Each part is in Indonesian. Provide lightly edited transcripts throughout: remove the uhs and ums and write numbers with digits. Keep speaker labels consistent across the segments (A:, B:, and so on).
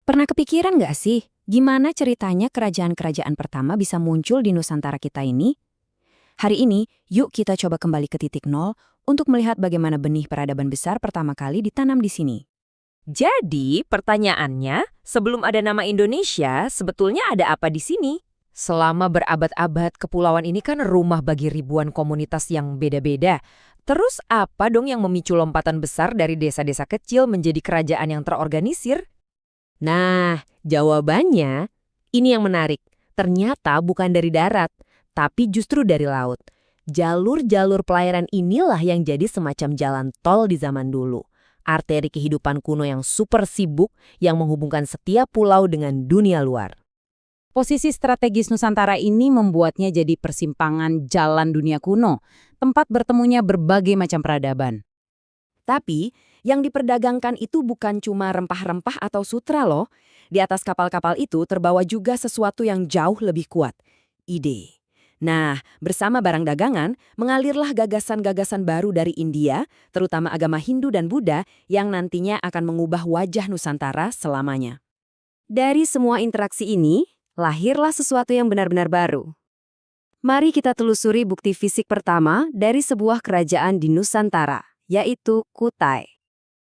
A: Pernah kepikiran nggak sih, gimana ceritanya kerajaan-kerajaan pertama bisa muncul di Nusantara kita ini? Hari ini, yuk kita coba kembali ke titik nol untuk melihat bagaimana benih peradaban besar pertama kali ditanam di sini.
B: Jadi, pertanyaannya, sebelum ada nama Indonesia, sebetulnya ada apa di sini? Selama berabad-abad, kepulauan ini kan rumah bagi ribuan komunitas yang beda-beda. Terus apa dong yang memicu lompatan besar dari desa-desa kecil menjadi kerajaan yang terorganisir?
C: Nah, jawabannya ini yang menarik. Ternyata bukan dari darat, tapi justru dari laut. Jalur-jalur pelayaran inilah yang jadi semacam jalan tol di zaman dulu. Arteri kehidupan kuno yang super sibuk yang menghubungkan setiap pulau dengan dunia luar.
A: Posisi strategis Nusantara ini membuatnya jadi persimpangan jalan dunia kuno, tempat bertemunya berbagai macam peradaban. Tapi, yang diperdagangkan itu bukan cuma rempah-rempah atau sutra loh. Di atas kapal-kapal itu terbawa juga sesuatu yang jauh lebih kuat, ide. Nah, bersama barang dagangan, mengalirlah gagasan-gagasan baru dari India, terutama agama Hindu dan Buddha, yang nantinya akan mengubah wajah Nusantara selamanya. Dari semua interaksi ini, lahirlah sesuatu yang benar-benar baru. Mari kita telusuri bukti fisik pertama dari sebuah kerajaan di Nusantara, yaitu Kutai.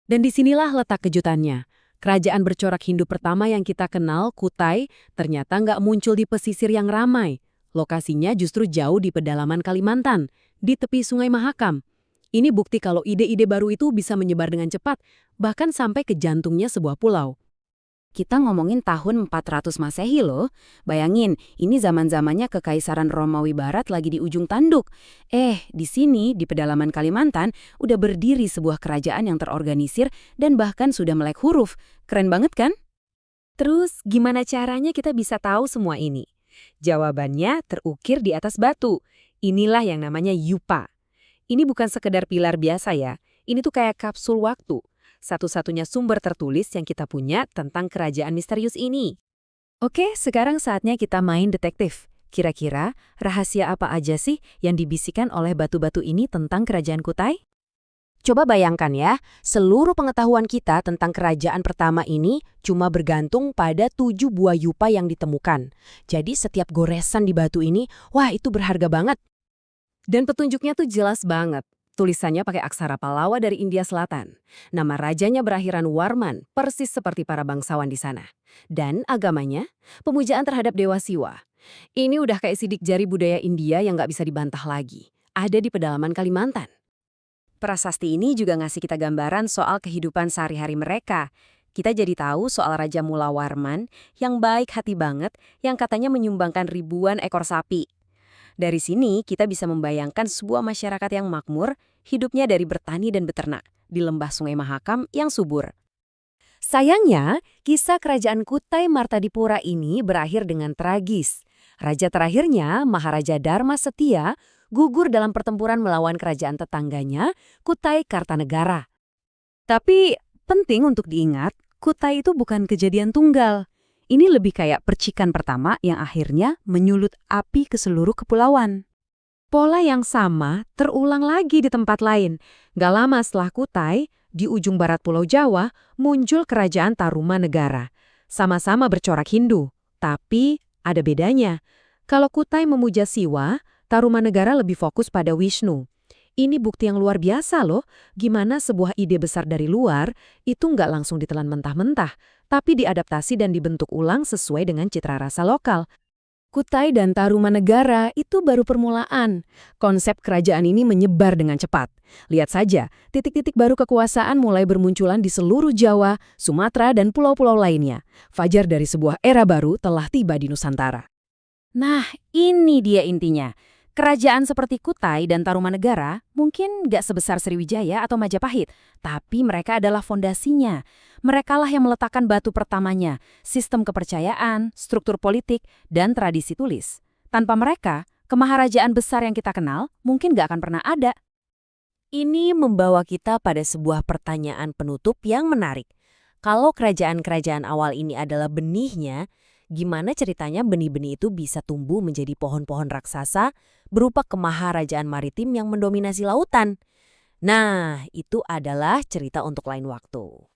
A: Dan disinilah letak kejutannya. Kerajaan bercorak Hindu pertama yang kita kenal, Kutai, ternyata nggak muncul di pesisir yang ramai. Lokasinya justru jauh di pedalaman Kalimantan, di tepi Sungai Mahakam. Ini bukti kalau ide-ide baru itu bisa menyebar dengan cepat, bahkan sampai ke jantungnya sebuah pulau. Kita ngomongin tahun 400 Masehi loh. Bayangin, ini zaman-zamannya Kekaisaran Romawi Barat lagi di ujung tanduk. Di sini, di pedalaman Kalimantan, udah berdiri sebuah kerajaan yang terorganisir dan bahkan sudah melek huruf. Keren banget kan? Terus, gimana caranya kita bisa tahu semua ini? Jawabannya terukir di atas batu. Inilah yang namanya yupa. Ini bukan sekedar pilar biasa ya. Ini tuh kayak kapsul waktu. Satu-satunya sumber tertulis yang kita punya tentang kerajaan misterius ini. Oke, sekarang saatnya kita main detektif. Kira-kira rahasia apa aja sih yang dibisikkan oleh batu-batu ini tentang kerajaan Kutai? Coba bayangkan ya, seluruh pengetahuan kita tentang kerajaan pertama ini cuma bergantung pada 7 buah yupa yang ditemukan. Jadi setiap goresan di batu ini, wah itu berharga banget. Dan petunjuknya tuh jelas banget. Tulisannya pakai aksara Pallawa dari India Selatan. Nama rajanya berakhiran Warman, persis seperti para bangsawan di sana. Dan agamanya, pemujaan terhadap Dewa Siwa. Ini udah kayak sidik jari budaya India yang nggak bisa dibantah lagi. Ada di pedalaman Kalimantan. Prasasti ini juga ngasih kita gambaran soal kehidupan sehari-hari mereka. Kita jadi tahu soal Raja Mula Warman yang baik hati banget, yang katanya menyumbangkan ribuan ekor sapi. Dari sini, kita bisa membayangkan sebuah masyarakat yang makmur, hidupnya dari bertani dan beternak, di lembah Sungai Mahakam yang subur. Sayangnya, kisah kerajaan Kutai Martadipura ini berakhir dengan tragis. Raja terakhirnya, Maharaja Dharma Setia, gugur dalam pertempuran melawan kerajaan tetangganya, Kutai Kartanegara. Tapi, penting untuk diingat, Kutai itu bukan kejadian tunggal. Ini lebih kayak percikan pertama yang akhirnya menyulut api ke seluruh kepulauan. Pola yang sama terulang lagi di tempat lain. Gak lama setelah Kutai, di ujung barat Pulau Jawa, muncul kerajaan Tarumanegara. Sama-sama bercorak Hindu, tapi ada bedanya. Kalau Kutai memuja Siwa, Tarumanegara lebih fokus pada Wisnu. Ini bukti yang luar biasa loh, gimana sebuah ide besar dari luar itu nggak langsung ditelan mentah-mentah, tapi diadaptasi dan dibentuk ulang sesuai dengan citra rasa lokal. Kutai dan Tarumanegara itu baru permulaan. Konsep kerajaan ini menyebar dengan cepat. Lihat saja, titik-titik baru kekuasaan mulai bermunculan di seluruh Jawa, Sumatera, dan pulau-pulau lainnya. Fajar dari sebuah era baru telah tiba di Nusantara. Nah, ini dia intinya. Kerajaan seperti Kutai dan Tarumanegara mungkin nggak sebesar Sriwijaya atau Majapahit, tapi mereka adalah fondasinya. Merekalah yang meletakkan batu pertamanya, sistem kepercayaan, struktur politik, dan tradisi tulis. Tanpa mereka, kemaharajaan besar yang kita kenal mungkin nggak akan pernah ada. Ini membawa kita pada sebuah pertanyaan penutup yang menarik. Kalau kerajaan-kerajaan awal ini adalah benihnya, gimana ceritanya benih-benih itu bisa tumbuh menjadi pohon-pohon raksasa berupa kemaharajaan maritim yang mendominasi lautan? Nah, itu adalah cerita untuk lain waktu.